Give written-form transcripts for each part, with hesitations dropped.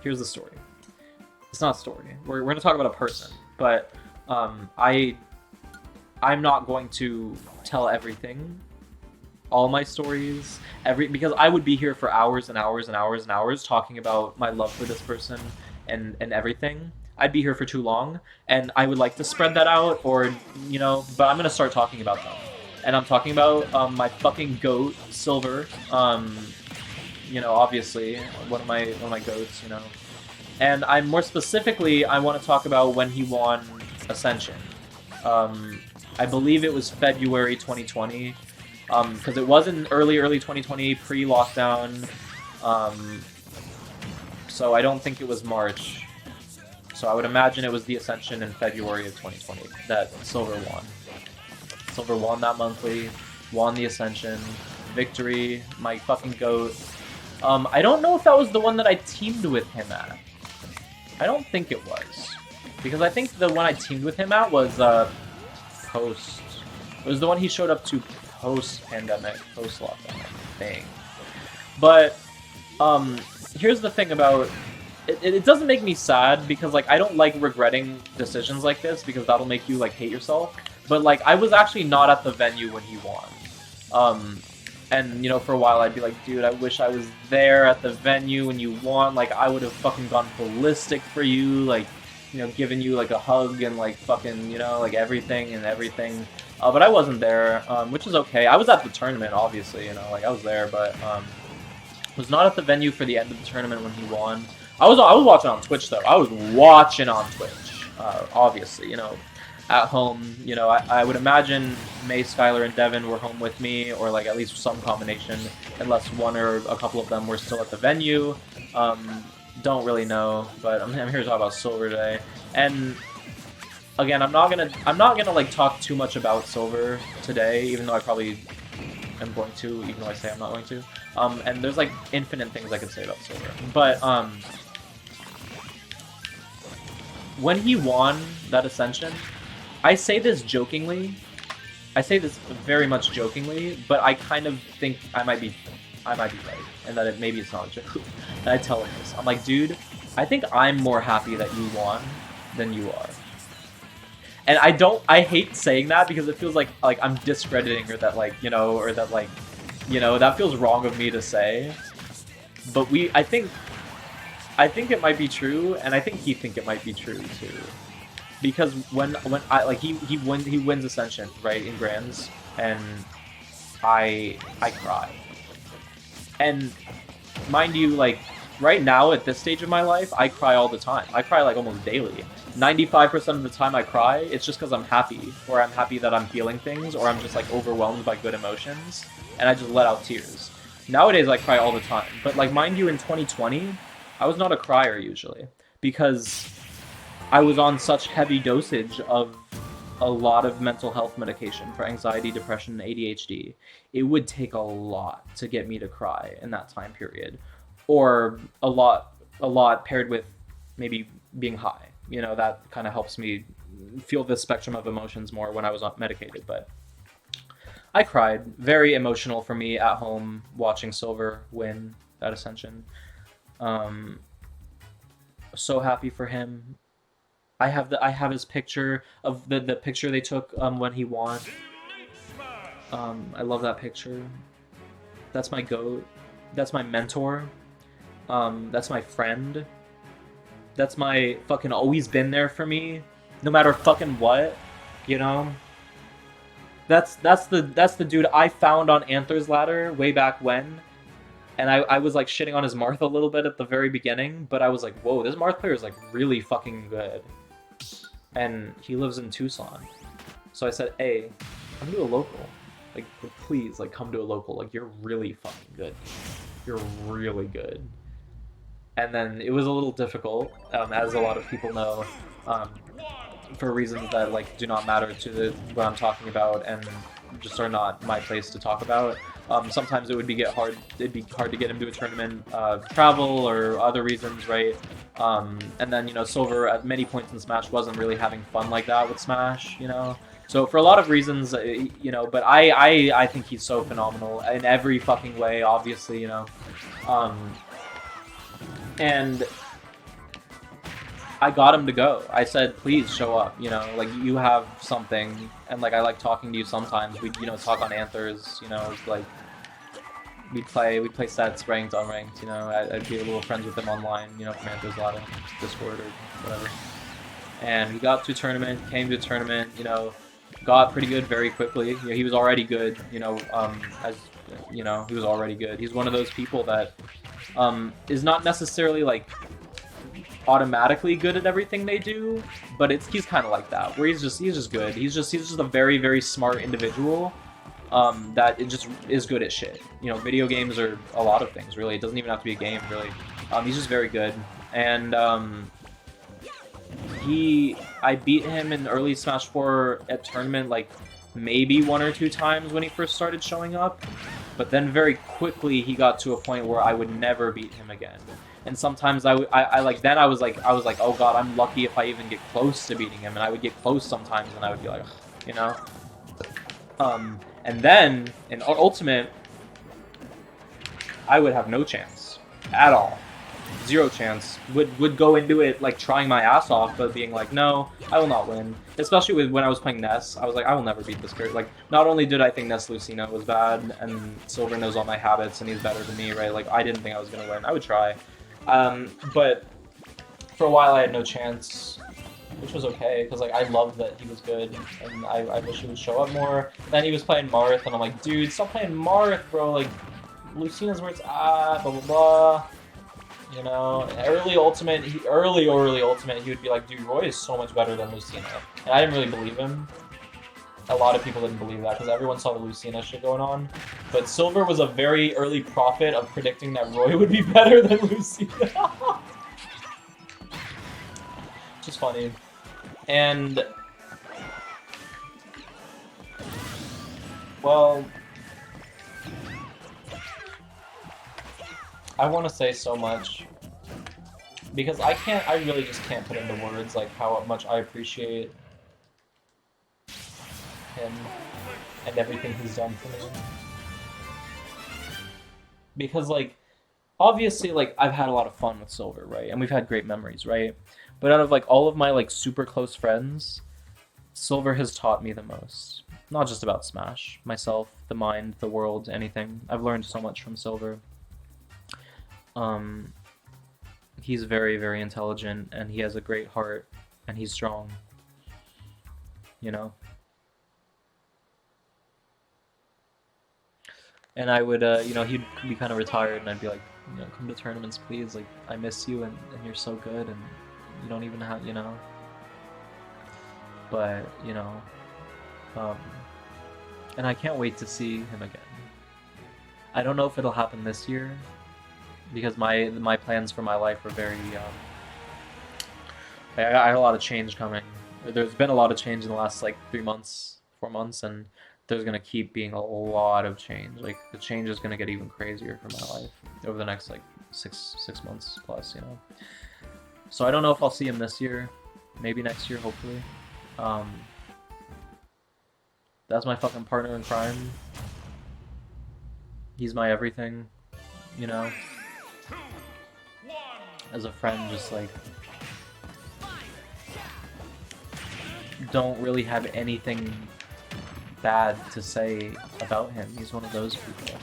here's the story. It's not a story. We're gonna talk about a person, but I'm not going to tell everything, all my stories, because I would be here for hours and hours and hours and hours talking about my love for this person and everything. I'd be here for too long, and I would like to spread that out, or but I'm gonna start talking about them, and I'm talking about my fucking goat, Silver. Obviously one of my goats, and I more specifically I want to talk about when he won Ascension. I believe it was February 2020, because it was in early 2020, pre-lockdown. So I don't think it was March. So I would imagine it was the Ascension in February of 2020 that Silver won. Silver won that monthly, won the Ascension, victory, my fucking goat. I don't know if that was the one that I teamed with him at. I don't think it was, because I think the one I teamed with him at was post. It was the one he showed up to post-pandemic, post-lockdown, I think. But here's the thing about it doesn't make me sad, because like I don't like regretting decisions like this, because that'll make you like hate yourself. But like I was actually not at the venue when he won. And for a while I'd be like, dude, I wish I was there at the venue when you won. Like I would have fucking gone ballistic for you, like given you like a hug and like fucking like everything. But I wasn't there, which is okay. I was at the tournament, obviously, like I was there, but was not at the venue for the end of the tournament when he won. I was watching on Twitch though. I was watching on Twitch, obviously, at home. I would imagine May, Skylar, and Devin were home with me, or like at least some combination, unless one or a couple of them were still at the venue. Don't really know, but I'm here to talk about Silver today. And again, I'm not gonna like talk too much about Silver today, even though I probably am going to, even though I say I'm not going to. And there's like infinite things I could say about Silver, but when he won that Ascension, I say this jokingly. I say this very much jokingly, but I kind of think I might be right, and that maybe it's not a joke. And I tell him this. I'm like, dude, I think I'm more happy that you won than you are. And I hate saying that, because it feels like I'm discrediting, or that like, or that like, that feels wrong of me to say. But I think it might be true, and I think he think it might be true too. Because when I like he wins Ascension, right, in Grands, and I cry. And mind you, like right now at this stage of my life, I cry all the time. I cry like almost daily. 95% of the time I cry, it's just because I'm happy, or I'm happy that I'm feeling things, or I'm just like overwhelmed by good emotions, and I just let out tears. Nowadays I cry all the time, but like mind you, in 2020, I was not a crier usually, because I was on such heavy dosage of a lot of mental health medication for anxiety, depression, and ADHD. It would take a lot to get me to cry in that time period, or a lot paired with maybe being high. That kind of helps me feel the spectrum of emotions more when I was medicated. But I cried. Very emotional for me at home watching Silver win that Ascension. So happy for him. I have his picture of the picture they took when he won. I love that picture. That's my goat. That's my mentor. That's my friend. That's my fucking always been there for me, no matter fucking what, That's the dude I found on Anthers Ladder way back when, and I was like shitting on his Marth a little bit at the very beginning, but I was like, whoa, this Marth player is like really fucking good, and he lives in Tucson, so I said, hey, come to a local, like please, like come to a local, like you're really fucking good, you're really good. And then it was a little difficult, as a lot of people know, for reasons that like do not matter to what I'm talking about, and just are not my place to talk about. Sometimes it'd be hard to get him to a tournament, travel or other reasons, right? And then Silver at many points in Smash wasn't really having fun like that with Smash, So for a lot of reasons, but I think he's so phenomenal in every fucking way, obviously, And I got him to go. I said, please show up, you know, like, you have something, and, like, I like talking to you sometimes. We, you know, talk on Anthers, you know, like, we play sets, ranked, unranked, you know, I'd be a little friends with him online, you know, from Anthers Lotto, Discord, or whatever. And he got to a tournament, came to a tournament, you know, got pretty good very quickly. You know, he was already good, you know, as, you know, he was already good. He's one of those people that is not necessarily, like, automatically good at everything they do, but he's kind of like that, where he's just good. He's just a very, very smart individual that it just is good at shit. You know, video games are a lot of things, really. It doesn't even have to be a game, really. He's just very good, and I beat him in early Smash 4 at tournament, like, maybe 1 or 2 times when he first started showing up, but then very quickly he got to a point where I would never beat him again. And sometimes I was like, oh god, I'm lucky if I even get close to beating him, and I would get close sometimes, and I would be like, ugh, you know? And then, in Ultimate, I would have no chance. At all. 0 chance. Would go into it, like, trying my ass off, but being like, no, I will not win. Especially when I was playing Ness, I was like, I will never beat this character. Like, not only did I think Ness Lucina was bad, and Silver knows all my habits, and he's better than me, right? Like, I didn't think I was gonna win. I would try. But for a while I had no chance, which was okay, because, like, I loved that he was good, and I wish he would show up more. Then he was playing Marth, and I'm like, dude, stop playing Marth, bro, like, Lucina's where it's at, blah blah blah. You know, early Ultimate, he would be like, dude, Roy is so much better than Lucina. And I didn't really believe him. A lot of people didn't believe that, because everyone saw the Lucina shit going on. But Silver was a very early prophet of predicting that Roy would be better than Lucina. Just funny. And, well, I want to say so much, because I really just can't put into words, like, how much I appreciate him and everything he's done for me. Because, like, obviously, like, I've had a lot of fun with Silver, right? And we've had great memories, right? But out of, like, all of my, like, super close friends, Silver has taught me the most. Not just about Smash. Myself, the mind, the world, anything. I've learned so much from Silver. He's very, very intelligent, and he has a great heart, and he's strong. You know? And I would, you know, he'd be kind of retired, and I'd be like, you know, come to tournaments, please. Like, I miss you, and you're so good, and you don't even have, you know. But, you know, and I can't wait to see him again. I don't know if it'll happen this year, because my plans for my life are very, I had a lot of change coming. There's been a lot of change in the last, like, 3 months, 4 months, and there's gonna keep being a lot of change. Like, the change is gonna get even crazier for my life over the next, like, six months plus, you know. So I don't know if I'll see him this year, maybe next year, hopefully. That's my fucking partner in crime. He's my everything, you know. As a friend, just, like, don't really have anything bad to say about him. He's one of those people.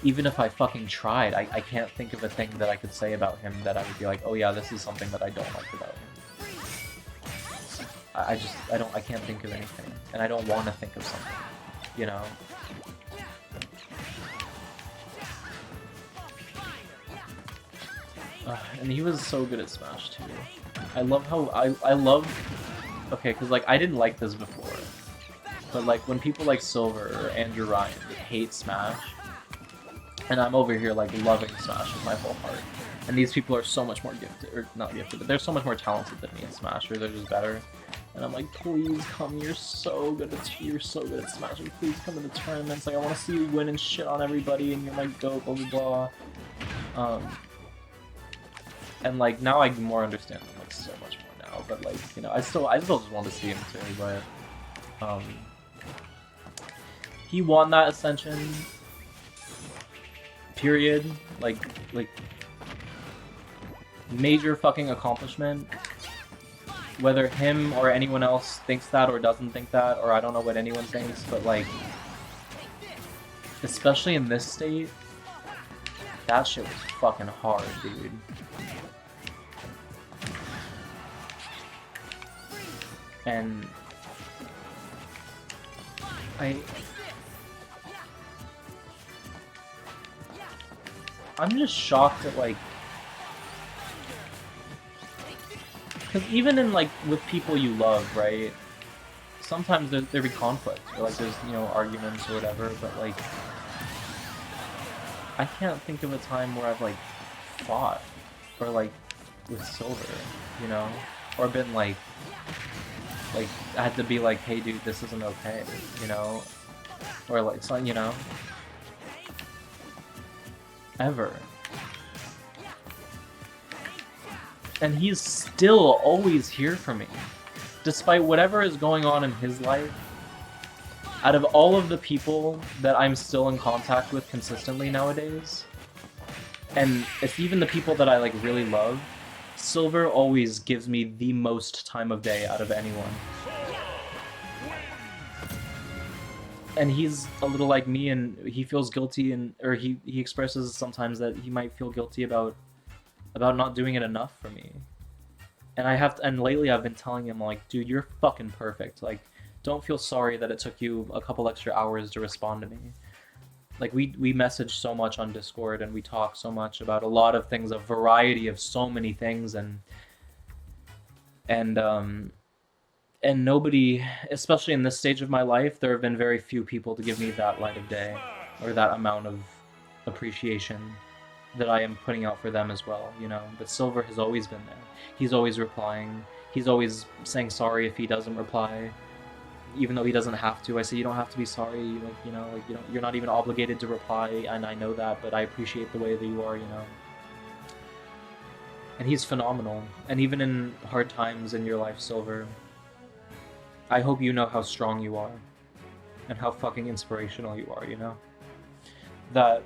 Even if I fucking tried, I can't think of a thing that I could say about him that I would be like, oh yeah, this is something that I don't like about him. I can't think of anything. And I don't want to think of something, you know? And he was so good at Smash too. I love how, I love, okay, because, like, I didn't like this before. But, like, when people like Silver or Andrew Ryan hate Smash, and I'm over here, like, loving Smash with my whole heart, and these people are so much more gifted, or not gifted, but they're so much more talented than me in Smash, or they're just better, and I'm like, please come, you're so good at Smash, and please come to the tournaments, like, I want to see you win and shit on everybody, and you're my goat, blah blah blah. And, like, now I more understand them, like, so much more now, but, like, you know, I still just want to see him too, but, he won that Ascension, period, like, major fucking accomplishment, whether him or anyone else thinks that or doesn't think that, or I don't know what anyone thinks, but like, especially in this state, that shit was fucking hard, dude. And I'm just shocked at, like, because even in, like, with people you love, right, sometimes there be conflict, or, like, there's, you know, arguments or whatever, but, like, I can't think of a time where I've, like, fought, or, like, with Silver, you know, or been, like, I had to be like, hey, dude, this isn't okay, you know, or, like, so, you know, ever. And he's still always here for me. Despite whatever is going on in his life, out of all of the people that I'm still in contact with consistently nowadays, and it's even the people that I, like, really love, Silver always gives me the most time of day out of anyone. And he's a little like me, and he feels guilty, and or he expresses sometimes that he might feel guilty about not doing it enough for me. And and lately I've been telling him, like, dude, you're fucking perfect. Like, don't feel sorry that it took you a couple extra hours to respond to me. Like, we message so much on Discord, and we talk so much about a lot of things, a variety of so many things, and nobody, especially in this stage of my life, there have been very few people to give me that light of day, or that amount of appreciation that I am putting out for them as well, you know? But Silver has always been there. He's always replying. He's always saying sorry if he doesn't reply, even though he doesn't have to. I say, you don't have to be sorry, like, you know, like, you're not even obligated to reply, and I know that, but I appreciate the way that you are, you know? And he's phenomenal. And even in hard times in your life, Silver, I hope you know how strong you are, and how fucking inspirational you are, you know? That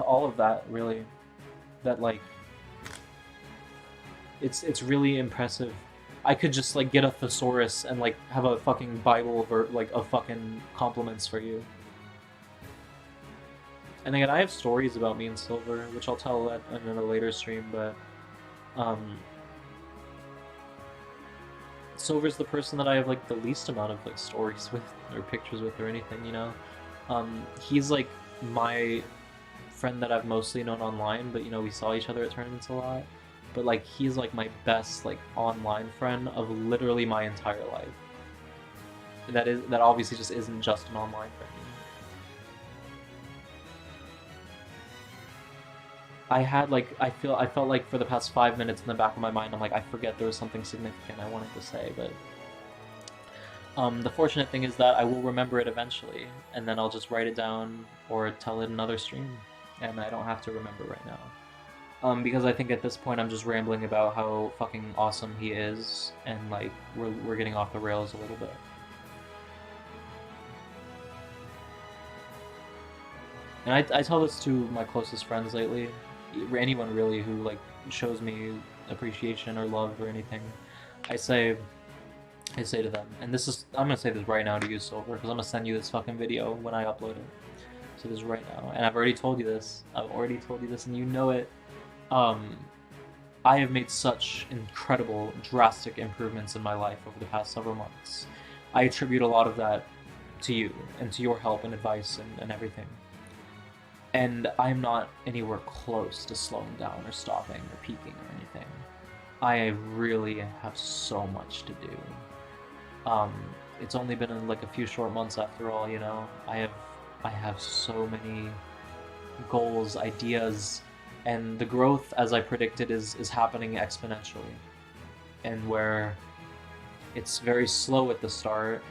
all of that, really, that, like, it's really impressive. I could just, like, get a thesaurus and, like, have a fucking Bible of fucking compliments for you. And again, I have stories about me and Silver, which I'll tell in a later stream, but Silver's the person that I have, like, the least amount of, like, stories with, or pictures with, or anything, you know? He's, like, my friend that I've mostly known online, but, you know, we saw each other at tournaments a lot. But, like, he's, like, my best, like, online friend of literally my entire life. That obviously just isn't just an online friend. I had, like, I felt like for the past 5 minutes in the back of my mind, I'm like, I forget there was something significant I wanted to say, but the fortunate thing is that I will remember it eventually, and then I'll just write it down or tell it in another stream, and I don't have to remember right now. Because I think at this point I'm just rambling about how fucking awesome he is, and, like, we're getting off the rails a little bit. And I tell this to my closest friends lately, anyone really who, like, shows me appreciation or love or anything. I say to them, and I'm gonna say this right now to you, Silver, because I'm gonna send you this fucking video when I upload it. So this right now, and I've already told you this, and you know it. I have made such incredible, drastic improvements in my life over the past several months. I attribute a lot of that to you, and to your help and advice and everything. And I'm not anywhere close to slowing down or stopping or peaking or anything. I really have so much to do. It's only been in, like, a few short months after all, you know? I have so many goals, ideas, and the growth, as I predicted, is happening exponentially. And where it's very slow at the start,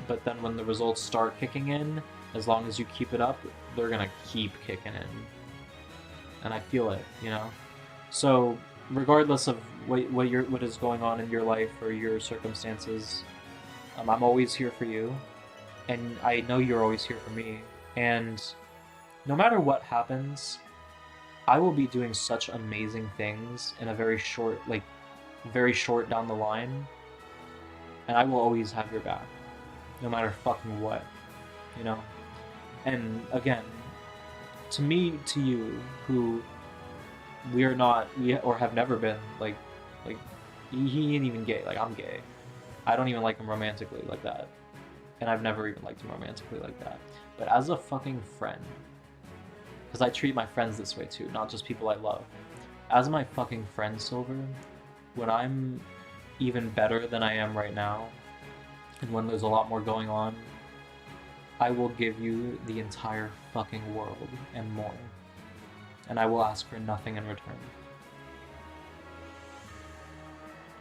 but then when the results start kicking in, as long as you keep it up, they're gonna keep kicking in. And I feel it, you know? So, regardless of what is going on in your life or your circumstances, I'm always here for you, and I know you're always here for me. And no matter what happens, I will be doing such amazing things in a very short, like, very short down the line, and I will always have your back, no matter fucking what, you know? And again, to me, to you, who we are not, or have never been, like, he ain't even gay, like, I'm gay. I don't even like him romantically like that. And I've never even liked him romantically like that. But as a fucking friend, because I treat my friends this way too, not just people I love. As my fucking friend, Silver, when I'm even better than I am right now, and when there's a lot more going on, I will give you the entire fucking world and more. And I will ask for nothing in return.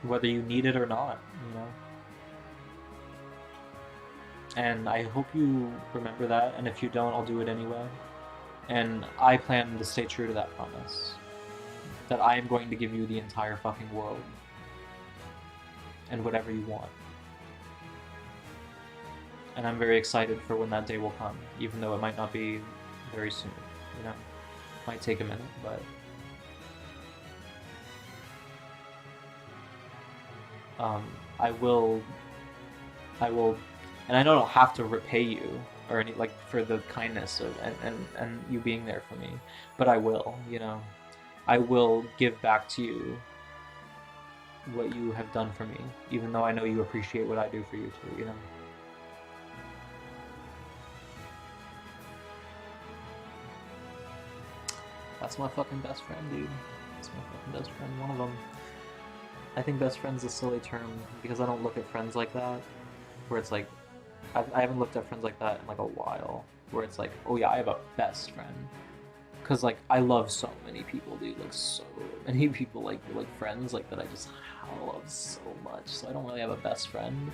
Whether you need it or not, you know? And I hope you remember that, and if you don't, I'll do it anyway. And I plan to stay true to that promise. That I am going to give you the entire fucking world. And whatever you want. And I'm very excited for when that day will come, even though it might not be very soon, you know? Might take a minute, but... I will, and I don't have to repay you or any, like, for the kindness of and you being there for me, but I will, you know, I will give back to you what you have done for me, even though I know you appreciate what I do for you too, you know. That's my fucking best friend, dude. That's my fucking best friend, one of them. I think best friend's a silly term, because I don't look at friends like that, where it's like, I haven't looked at friends like that in like a while, where it's like, oh yeah, I have a best friend. Because like, I love so many people, dude, like so many people, like friends, like that I just love so much, so I don't really have a best friend.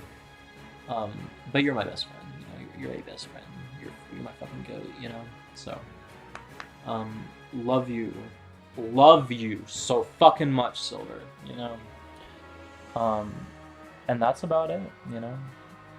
But you're my best friend, you know, you're a best friend, you're my fucking goat, you know, so, love you so fucking much, Silver, you know. And that's about it, you know.